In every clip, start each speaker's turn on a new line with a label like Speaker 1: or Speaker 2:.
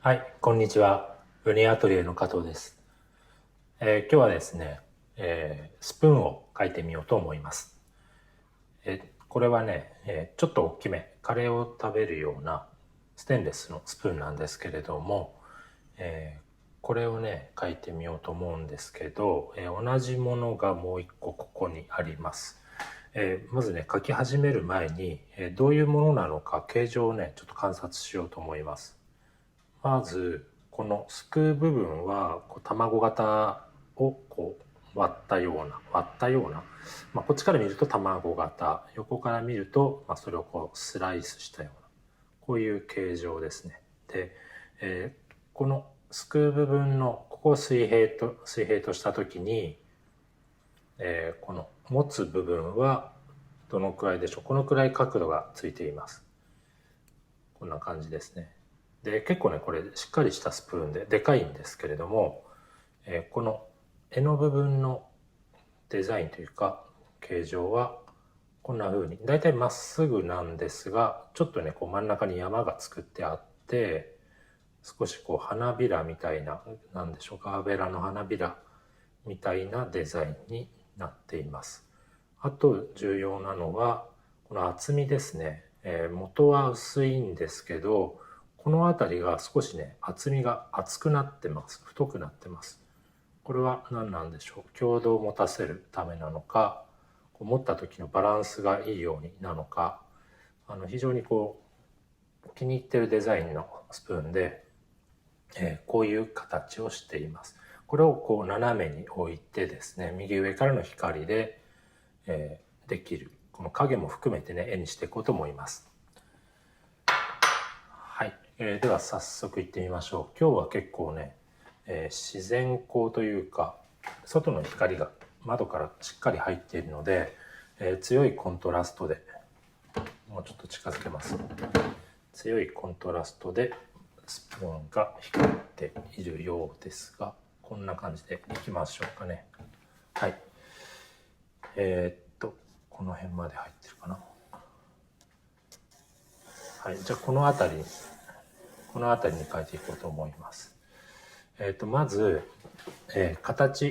Speaker 1: はい、こんにちは。ウニアトリエの加藤です。今日はですね、スプーンを書いてみようと思います。これはね、ちょっと大きめ、カレーを食べるようなステンレスのスプーンなんですけれども、これをね、書いてみようと思うんですけど、同じものがもう一個ここにあります。まずね、書き始める前に、どういうものなのか形状をね、ちょっと観察しようと思います。まずこのすくう部分はこう卵型をこう割ったような、こっちから見ると卵型、横から見ると、それをこうスライスしたような、こういう形状ですね。で、このすくう部分のここを水平とした時に、この持つ部分はどのくらいでしょう。このくらい角度がついています。こんな感じですね。で、結構ね、これしっかりしたスプーンででかいんですけれども、この柄の部分のデザインというか形状はこんな風にだいたいまっすぐなんですが、ちょっとねこう真ん中に山が作ってあって、少しこう花びらみたいな、なんでしょうか、ガーベラの花びらみたいなデザインになっています。あと重要なのはこの厚みですね。元は薄いんですけど、この辺りが少しね厚みが厚くなってます。太くなってます。これは何なんでしょう。強度を持たせるためなのか、持った時のバランスがいいようになのか、非常にこう気に入ってるデザインのスプーンで、こういう形をしています。これをこう斜めに置いてですね、右上からの光で、できる、この影も含めてね絵にしていこうと思います。はい、では早速いってみましょう。今日は結構ね、自然光というか外の光が窓からしっかり入っているので、強いコントラストで、もうちょっと近づけます。強いコントラストでスプーンが光っているようですが、こんな感じでいきましょうかね。はい。この辺まで入ってるかな。はい。じゃあこの辺りに書いていこうと思います。まず、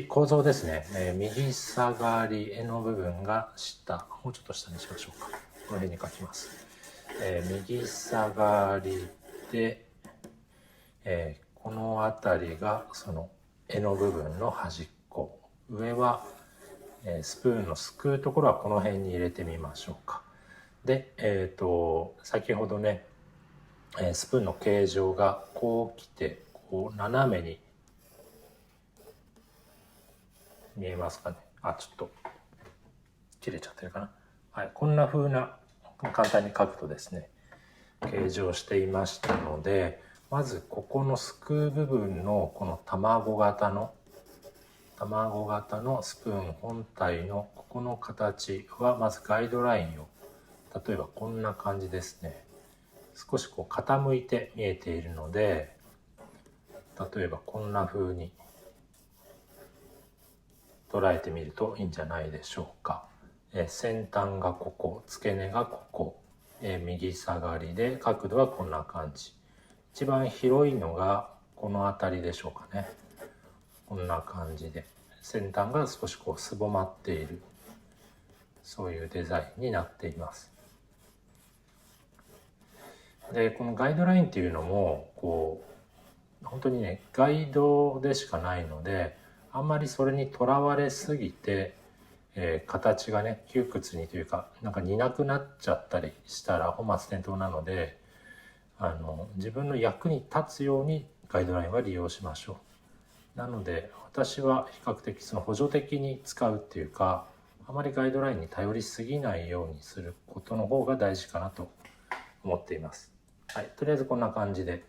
Speaker 1: 構造ですね。右下がり、柄の部分が下、もうちょっと下にしましょうか。この辺に書きます。右下がりで、この辺りがその柄の部分の端っこ。上は、スプーンのすくうところはこの辺に入れてみましょうか。で、先ほどね、スプーンの形状がこう来て、こう斜めに見えますかね。ちょっと切れちゃってるかな。はい、こんな風な簡単に書くとですね、形状していましたので、まずここのすくう部分のこの卵型のスプーン本体のここの形は、まずガイドラインを、例えばこんな感じですね。少しこう傾いて見えているので、例えばこんな風に捉えてみるといいんじゃないでしょうか。先端がここ、付け根がここ、右下がりで角度はこんな感じ。一番広いのがこの辺りでしょうかね。こんな感じで先端が少しこうすぼまっている、そういうデザインになっています。でこのガイドラインっていうのもこう本当にねガイドでしかないので、あんまりそれにとらわれすぎて、形がね窮屈にというかなんか似なくなっちゃったりしたら本末転倒なので、自分の役に立つようにガイドラインは利用しましょう。なので私は比較的その補助的に使うっていうか、あまりガイドラインに頼りすぎないようにすることの方が大事かなと思っています。はい、とりあえずこんな感じで、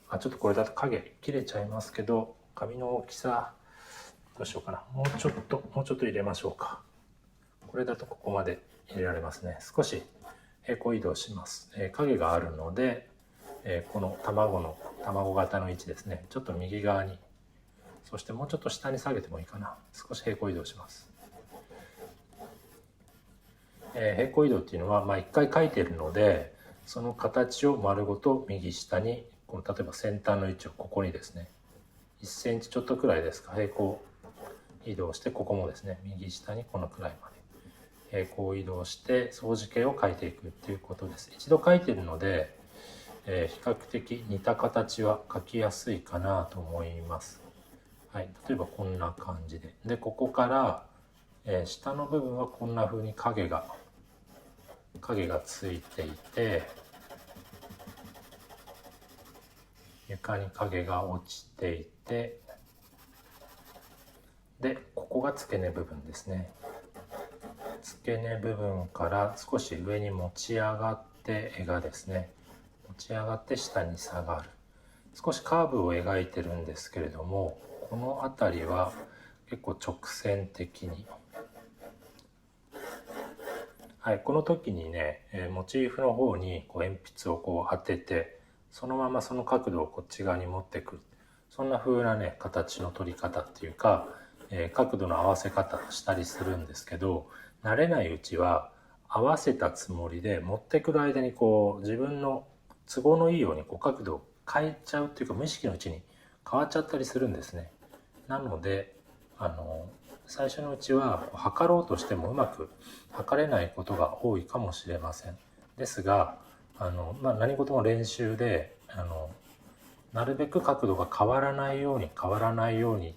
Speaker 1: ちょっとこれだと影切れちゃいますけど、紙の大きさどうしようかな。もうちょっと入れましょうか。これだとここまで入れられますね。少し平行移動します。影があるので、この卵型の位置ですね、ちょっと右側に、そしてもうちょっと下に下げてもいいかな。少し平行移動します。平行移動っていうのは、一回書いているので、その形を丸ごと右下にこの例えば先端の位置をここにですね、1センチちょっとくらいですか、平行移動して、ここもですね、右下にこのくらいまで平行移動して相似形を描いていくっていうことです。一度描いているので、比較的似た形は描きやすいかなと思います。はい、例えばこんな感じで、でここから、下の部分はこんな風に影がついていて、床に影が落ちていて、でここが付け根部分ですね。付け根部分から少し上に持ち上がって、絵がですね持ち上がって下に下がる、少しカーブを描いてるんですけれども、この辺りは結構直線的に、はい、この時にね、モチーフの方にこう鉛筆をこう当てて、そのままその角度をこっち側に持ってくる、そんな風なね形の取り方っていうか、角度の合わせ方をしたりするんですけど、慣れないうちは合わせたつもりで持ってくる間にこう自分の都合のいいようにこう角度を変えちゃうっていうか、無意識のうちに変わっちゃったりするんですね。なので最初のうちは測ろうとしてもうまく測れないことが多いかもしれません。ですが何事も練習でなるべく角度が変わらないように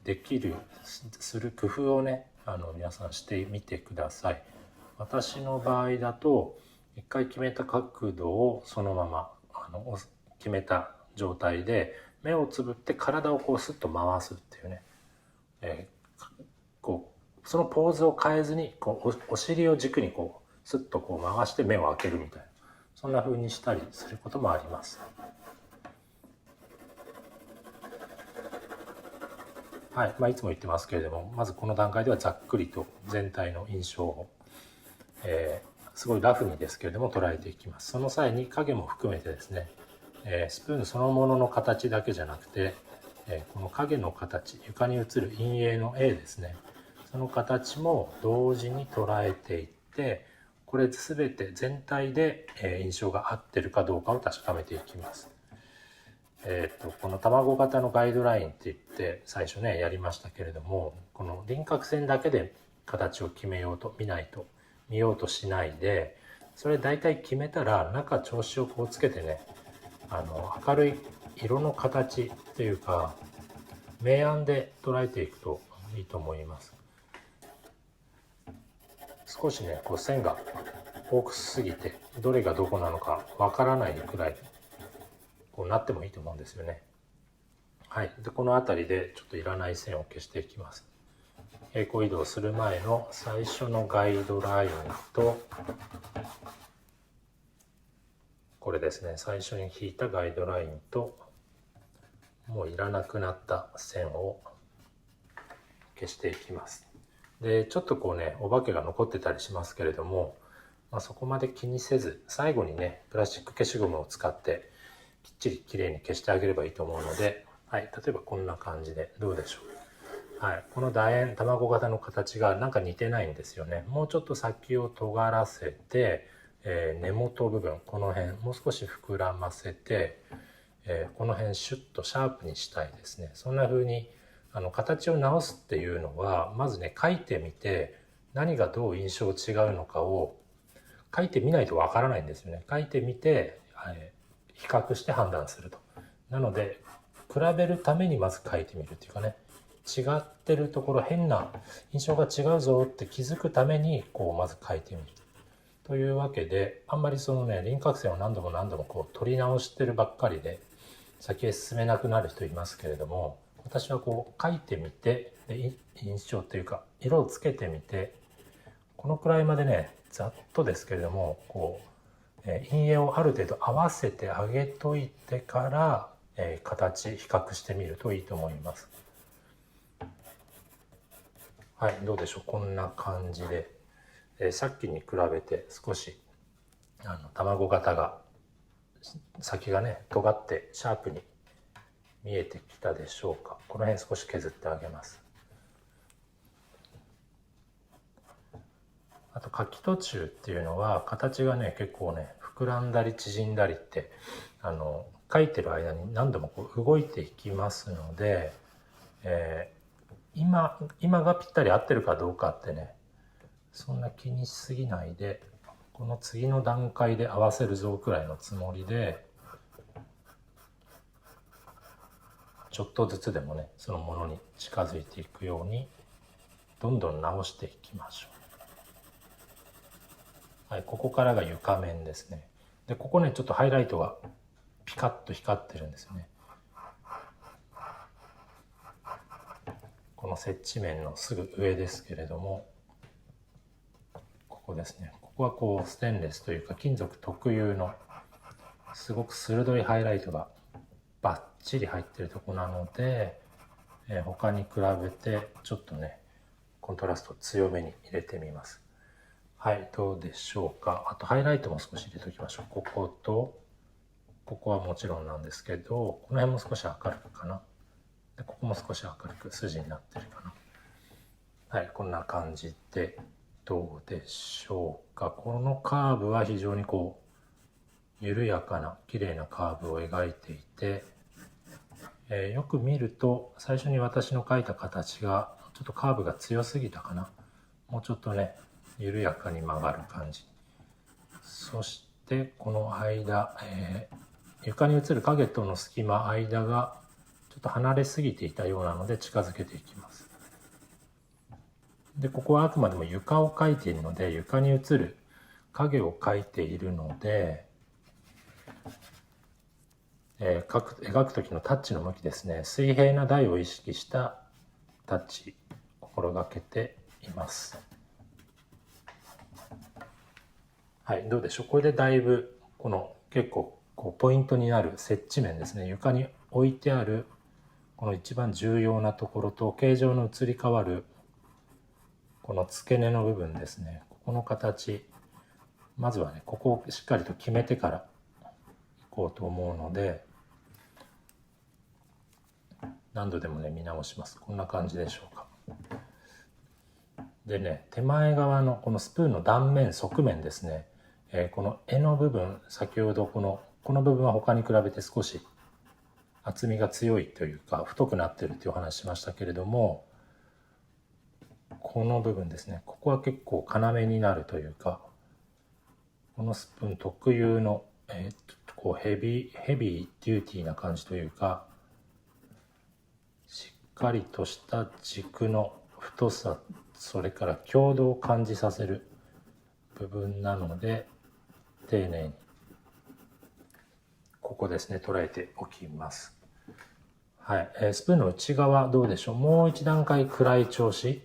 Speaker 1: できるする工夫をね皆さんしてみてください。私の場合だと一回決めた角度をそのまま決めた状態で目をつぶって体をこうスッと回すっていうね、こうそのポーズを変えずにこうお尻を軸にこうスッとこう回して目を開けるみたいな、そんな風にしたりすることもあります。はい、いつも言ってますけれども、まずこの段階ではざっくりと全体の印象を、すごいラフにですけれども捉えていきます。その際に影も含めてですね、スプーンそのものの形だけじゃなくて、この影の形、床に映る陰影の絵ですね、その形も同時に捉えていって、これ全て全体で印象が合ってるかどうかを確かめていきます。この卵型のガイドラインって言って最初ねやりましたけれども、この輪郭線だけで形を決めようと見ようとしないで、それ大体決めたら中調子をこうつけてね、明るい色の形っていうか明暗で捉えていくといいと思います。少しねこう線が多くすぎてどれがどこなのかわからないくらいこうなってもいいと思うんですよね。はい、でこの辺りでちょっといらない線を消していきます。平行移動する前の最初のガイドラインと、これですね、最初に引いたガイドラインと、もういらなくなった線を消していきます。でちょっとこうねお化けが残ってたりしますけれども、そこまで気にせず最後にねプラスチック消しゴムを使ってきっちりきれいに消してあげればいいと思うので、はい、例えばこんな感じでどうでしょう。はい、この楕円卵型の形がなんか似てないんですよね。もうちょっと先を尖らせて、根元部分この辺もう少し膨らませて、この辺シュッとシャープにしたいですね。そんな風に形を直すっていうのはまずね書いてみて何がどう印象違うのかを書いてみないとわからないんですよね。書いてみて、比較して判断すると。なので比べるためにまず書いてみるっていうかね、違ってるところ変な印象が違うぞって気づくためにこうまず書いてみるというわけで、あんまりそのね輪郭線を何度もこう取り直してるばっかりで先へ進めなくなる人いますけれども、私はこう書いてみて印象というか色をつけてみて、このくらいまでねざっとですけれどもこう陰影をある程度合わせてあげといてから、形比較してみるといいと思います。はい、どうでしょう。こんな感じで、さっきに比べて少し卵型が先がね尖ってシャープに見えてきたでしょうか。この辺少し削ってあげます。あと書き途中っていうのは形がね結構ね膨らんだり縮んだりって書いてる間に何度もこう動いていきますので、今がぴったり合ってるかどうかってね、そんな気にしすぎないで、この次の段階で合わせるぞくらいのつもりで、ちょっとずつでもねそのものに近づいていくようにどんどん直していきましょう。はい、ここからが床面ですね。でここねちょっとハイライトがピカッと光ってるんですよね。この接地面のすぐ上ですけれども、ここですね。ここはこうステンレスというか金属特有のすごく鋭いハイライトがバッチリ入ってるとこなので、他に比べてちょっとねコントラスト強めに入れてみます。はい、どうでしょうか。あとハイライトも少し入れておきましょう。こことここはもちろんなんですけど、この辺も少し明るくかな。でここも少し明るく筋になってるかな。はい、こんな感じでどうでしょうか。このカーブは非常にこう緩やかな綺麗なカーブを描いていて、よく見ると最初に私の描いた形がちょっとカーブが強すぎたかな。もうちょっとね緩やかに曲がる感じ。そしてこの間、床に映る影との隙間間がちょっと離れすぎていたようなので近づけていきます。でここはあくまでも床を描いているので床に映る影を描いているので、描く時のタッチの向きですね、水平な台を意識したタッチを心がけています。はい、どうでしょう。これでだいぶこの結構こうポイントになる接地面ですね、床に置いてあるこの一番重要なところと形状の移り変わるこの付け根の部分ですね、ここの形、まずはねここをしっかりと決めてからいこうと思うので、何度でもね見直します。こんな感じでしょうか。でね、手前側のこのスプーンの断面側面ですね、この柄の部分、先ほどこの部分は他に比べて少し厚みが強いというか太くなってるっていうお話しましたけれども、この部分ですね、ここは結構要になるというか、このスプーン特有の、こうヘビーデューティーな感じというか、しっかりとした軸の太さ、それから強度を感じさせる部分なので、丁寧にここですね捉えておきます。はい、スプーンの内側どうでしょう。もう一段階暗い調子、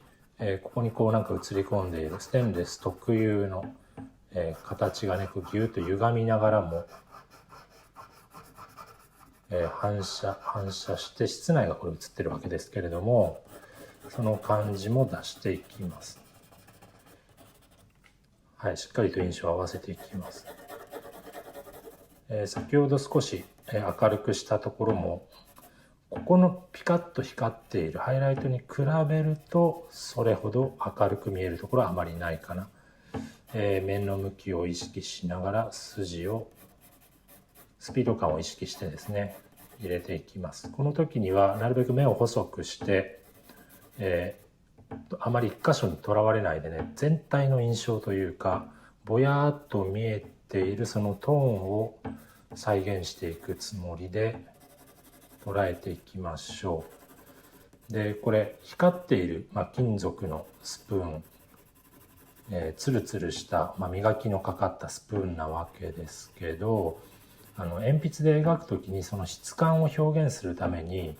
Speaker 1: ここにこうなんか映り込んでいるステンレス特有の、形がねこうギュッと歪みながらも、反射して室内がこれ映ってるわけですけれども、その感じも出していきます。はい、しっかりと印象を合わせていきます。先ほど少し、明るくしたところも、ここのピカッと光っているハイライトに比べるとそれほど明るく見えるところはあまりないかな。面の向きを意識しながら筋をスピード感を意識してですね入れていきます。この時にはなるべく目を細くして、あまり一箇所にとらわれないでね、全体の印象というかぼやっと見えているそのトーンを再現していくつもりで捉えていきましょう。でこれ光っている、金属のスプーン、ツルツルした、磨きのかかったスプーンなわけですけど、鉛筆で描くときにその質感を表現するために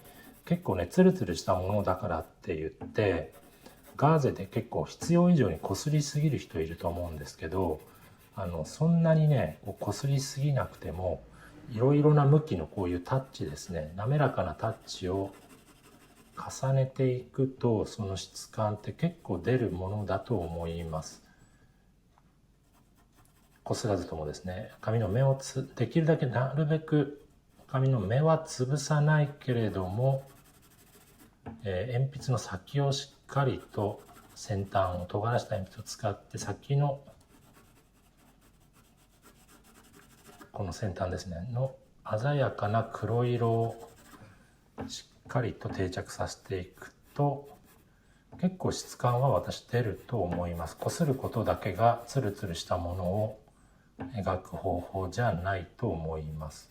Speaker 1: 結構ねツルツルしたものだからって言ってガーゼで結構必要以上にこすりすぎる人いると思うんですけど、そんなにねこすりすぎなくてもいろいろな向きのこういうタッチですね、滑らかなタッチを重ねていくとその質感って結構出るものだと思います。こすらずともですね、紙の目をできるだけなるべく紙の目は潰さないけれども、鉛筆の先をしっかりと先端を尖らした鉛筆を使って先のこの先端ですねの鮮やかな黒色をしっかりと定着させていくと結構質感は私出ると思います。こすることだけがツルツルしたものを描く方法じゃないと思います。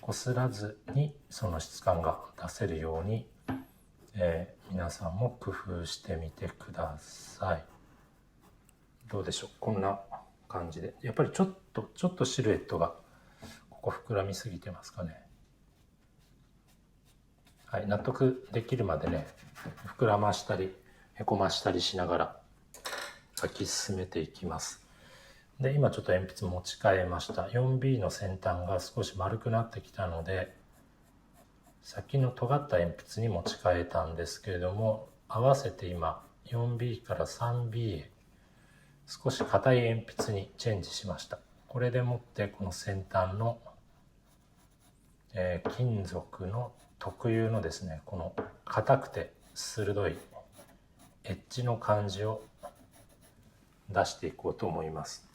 Speaker 1: こすらずにその質感が出せるように、皆さんも工夫してみてください。どうでしょう、こんな感じで。やっぱりちょっとシルエットがここ膨らみすぎてますかね。はい、納得できるまでね、膨らましたりへこましたりしながら書き進めていきます。で、今ちょっと鉛筆持ち替えました。 4B の先端が少し丸くなってきたので先の尖った鉛筆に持ち替えたんですけれども、合わせて今 4B から 3B へ少し硬い鉛筆にチェンジしました。これでもってこの先端の、金属の特有のですね、この硬くて鋭いエッジの感じを出していこうと思います。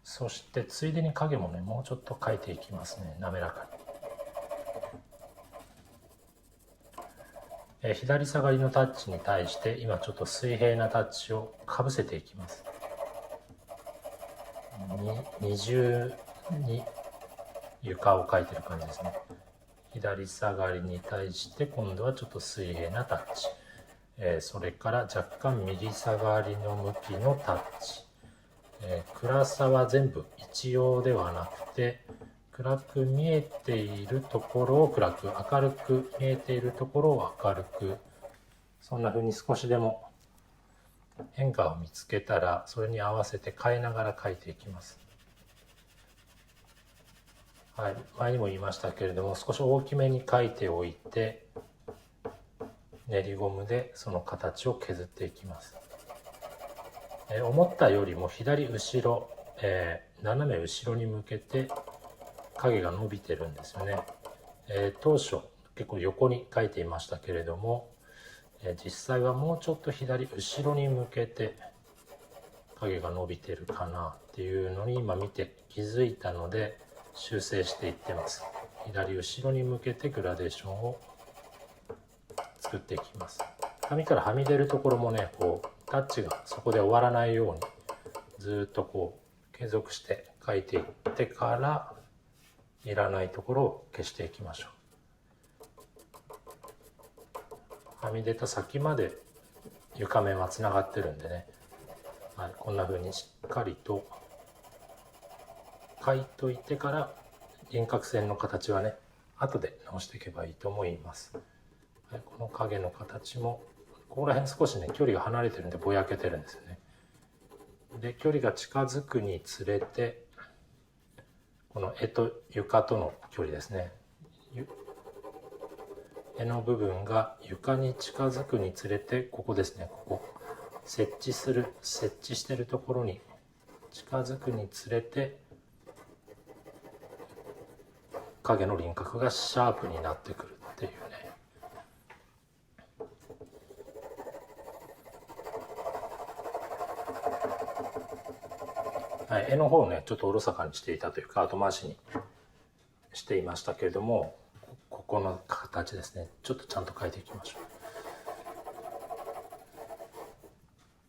Speaker 1: そしてついでに影もね、もうちょっと描いていきますね、滑らかに。左下がりのタッチに対して今ちょっと水平なタッチをかぶせていきます。二重に床を描いてる感じですね。左下がりに対して今度はちょっと水平なタッチ、それから若干右下がりの向きのタッチ、暗さは全部一様ではなくて、暗く見えているところを暗く、明るく見えているところを明るく、そんな風に少しでも変化を見つけたらそれに合わせて変えながら描いていきます。はい、前にも言いましたけれども、少し大きめに描いておいて練りゴムでその形を削っていきます。思ったよりも左後ろ、斜め後ろに向けて影が伸びてるんですよね。当初結構横に描いていましたけれども、実際はもうちょっと左後ろに向けて影が伸びてるかなっていうのに今見て気づいたので修正していってます。左後ろに向けてグラデーションを作っていきます。紙からはみ出るところもね、こうタッチがそこで終わらないようにずっとこう継続して描いていってからいらないところを消していきましょう。はみ出た先まで床面はつながってるんでね、はい、こんな風にしっかりと描いといてから輪郭線の形はね後で直していけばいいと思います。はい、この影の形もここら辺少しね距離が離れてるんでぼやけてるんですよね。で、距離が近づくにつれてこの絵と床との距離ですね、絵の部分が床に近づくにつれて、ここですね、ここ設置してるところに近づくにつれて影の輪郭がシャープになってくるっていうね。はい、絵の方をねちょっとおろそかにしていたというか後回しにしていましたけれども、ここの形ですね、ちょっとちゃんと描いていきましょ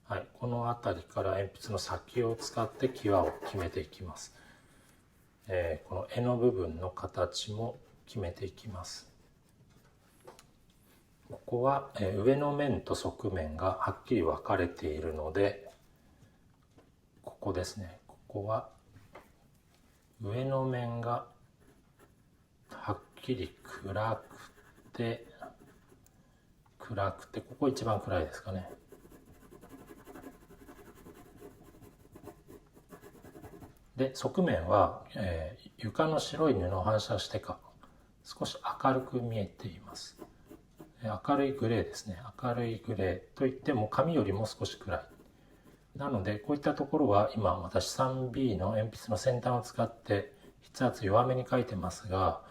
Speaker 1: う。はい、この辺りから鉛筆の先を使って際を決めていきます。この絵の部分の形も決めていきます。ここは上の面と側面がはっきり分かれているので、ここですね、ここは上の面がはっきり暗くてここ一番暗いですかね。で、側面は、床の白い布を反射してか少し明るく見えています。明るいグレーですね。明るいグレーといっても紙よりも少し暗い。なのでこういったところは今私 3B の鉛筆の先端を使って筆圧弱めに書いてますが、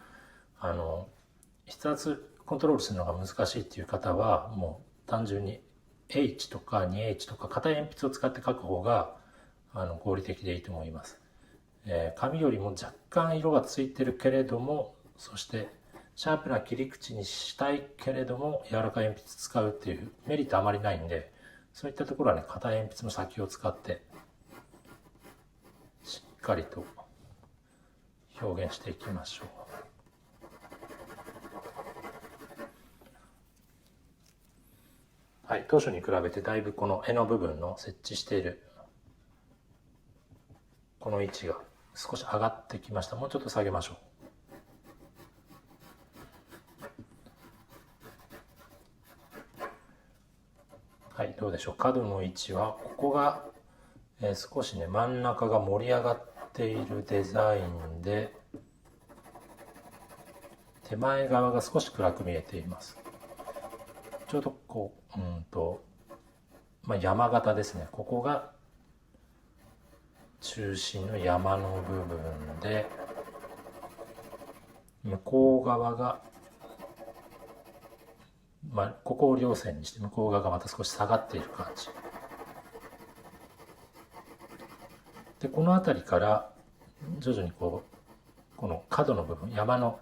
Speaker 1: 筆圧コントロールするのが難しいっていう方はもう単純に H とか 2H とか硬い鉛筆を使って書く方が合理的でいいと思います。紙よりも若干色がついてるけれども、そしてシャープな切り口にしたいけれども柔らかい鉛筆使うっていうメリットあまりないんで、そういったところはね、硬い鉛筆の先を使ってしっかりと表現していきましょう。はい、当初に比べてだいぶこの柄の部分の設置しているこの位置が少し上がってきました。もうちょっと下げましょう。はい、どうでしょう。角の位置はここが、少しね真ん中が盛り上がっているデザインで、手前側が少し暗く見えています。ちょうどこう山形ですね。ここが中心の山の部分で、向こう側が、ここを稜線にして向こう側がまた少し下がっている感じで、この辺りから徐々にこの角の部分、山の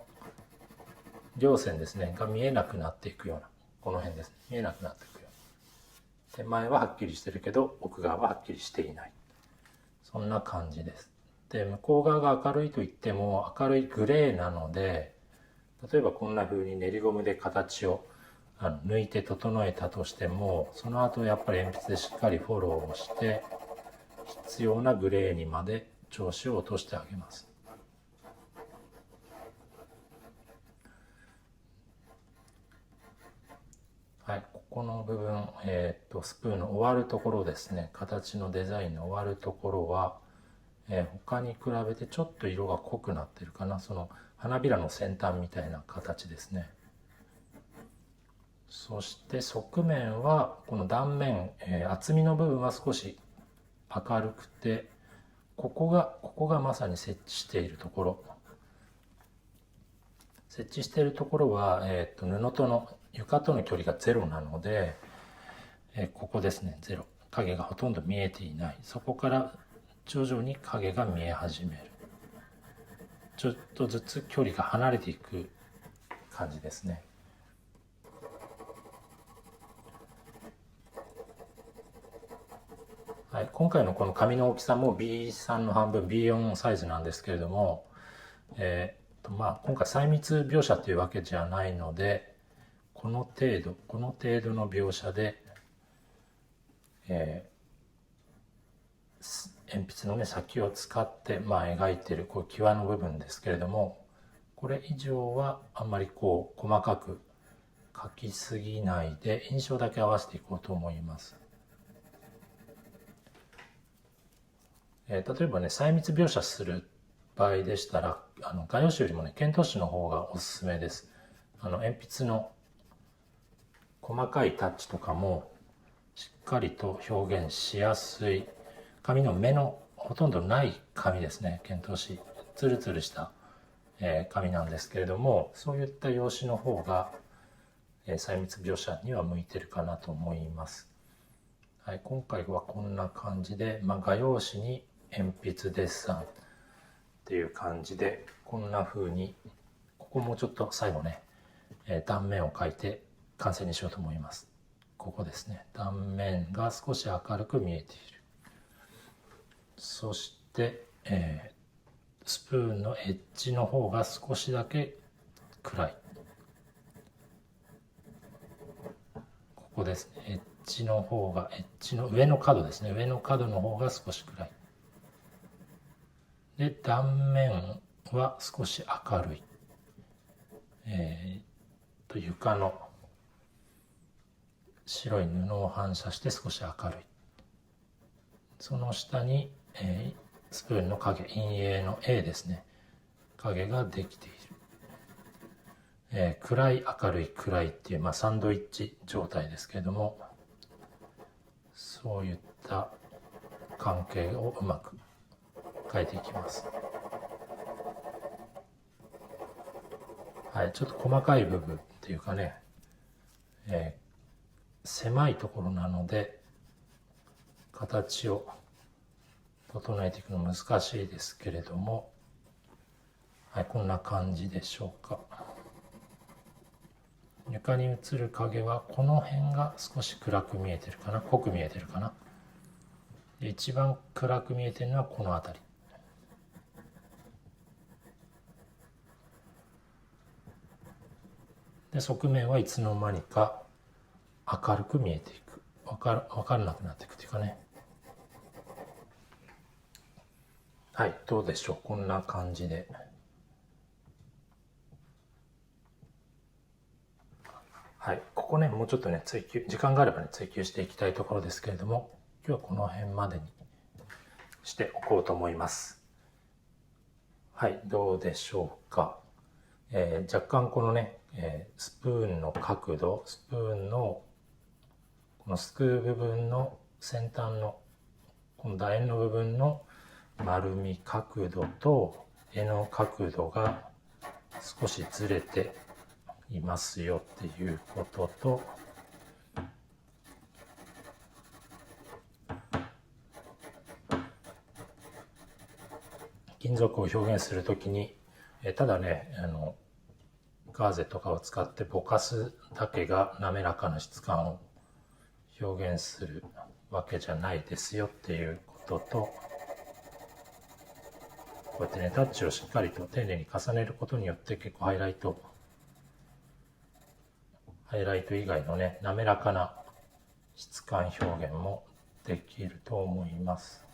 Speaker 1: 稜線ですねが見えなくなっていくような、この辺ですね、見えなくなっていくような、手前ははっきりしてるけど奥側ははっきりしていない、そんな感じです。で、向こう側が明るいといっても明るいグレーなので、例えばこんな風に練りゴムで形を抜いて整えたとしても、その後やっぱり鉛筆でしっかりフォローをして必要なグレーにまで調子を落としてあげます。はい、ここの部分、スプーンの終わるところですね、形のデザインの終わるところは、他に比べてちょっと色が濃くなってるかな。その花びらの先端みたいな形ですね。そして側面はこの断面、厚みの部分は少し明るくて、ここがまさに設置しているところ。設置しているところは、布との床との距離が0なので、ここですね、0。影がほとんど見えていない。そこから徐々に影が見え始める。ちょっとずつ距離が離れていく感じですね。はい、今回のこの紙の大きさも B3 の半分 B4 サイズなんですけれども、今回細密描写というわけじゃないので、この程度の描写で、鉛筆の、先を使って、描いているこう際の部分ですけれども、これ以上はあんまり細かく描きすぎないで印象だけ合わせていこうと思います。例えばね、細密描写する場合でしたら、画用紙よりもね、剣闘紙の方がおすすめです。鉛筆の細かいタッチとかもしっかりと表現しやすい、紙の目のほとんどない紙ですね。剣闘紙、ツルツルした、紙なんですけれども、そういった用紙の方が、細密描写には向いてるかなと思います。はい、今回はこんな感じで、画用紙に鉛筆デッサンっていう感じで、こんな風にここもちょっと最後ね、断面を描いて完成にしようと思います。ここですね、断面が少し明るく見えている。そして、スプーンのエッジの方が少しだけ暗い。ここですね、エッジの方が、エッジの上の角ですね、上の角の方が少し暗い。で、断面は少し明るい。床の白い布を反射して少し明るい。その下に、スプーンの影、陰影の A ですね、影ができている。暗い明るい暗いっていう、サンドイッチ状態ですけれども、そういった関係をうまく描いていきます。はい、ちょっと細かい部分っていうかね、狭いところなので形を整えていくの難しいですけれども、はい、こんな感じでしょうか。床に映る影はこの辺が少し暗く見えてるかな、濃く見えてるかな。で一番暗く見えてるのはこの辺り。で側面はいつの間にか明るく見えていく、分からなくなっていくというかね。はい、どうでしょう、こんな感じで。はい、ここね、もうちょっとね、時間があればね、追求していきたいところですけれども、今日はこの辺までにしておこうと思います。はい、どうでしょうか。若干このね、スプーンの角度、スプーンのこのすくう部分の先端のこの楕円の部分の丸み角度と柄の角度が少しずれていますよっていうことと、金属を表現するときにただねガーゼとかを使ってぼかすだけが滑らかな質感を表現するわけじゃないですよっていうことと、こうやってねタッチをしっかりと丁寧に重ねることによって結構ハイライト以外のね滑らかな質感表現もできると思います。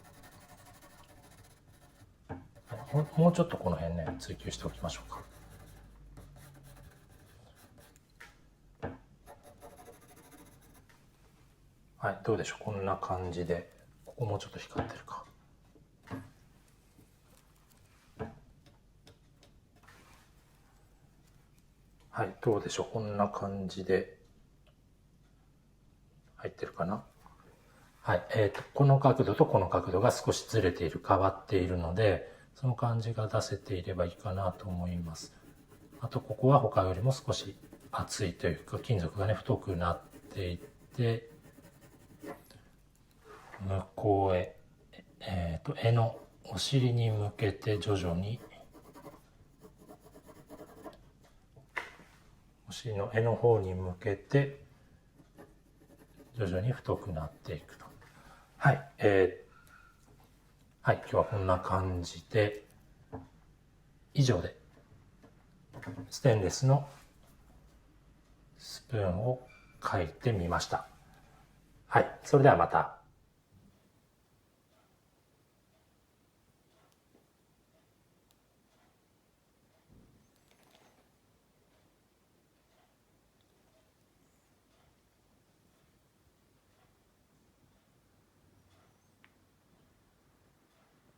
Speaker 1: もうちょっとこの辺ね追求しておきましょうか。はい、どうでしょう、こんな感じで。ここもうちょっと光ってるか。はい、どうでしょう、こんな感じで入ってるかな。はい、この角度とこの角度が少しずれている、変わっているので、その感じが出せていればいいかなと思います。あとここは他よりも少し厚いというか、金属がね太くなっていって、向こうへ、柄のお尻に向けて徐々に、お尻の柄の方に向けて徐々に太くなっていくと。はい、はい、今日はこんな感じで、以上でステンレスのスプーンを描いてみました。はい、それではまた。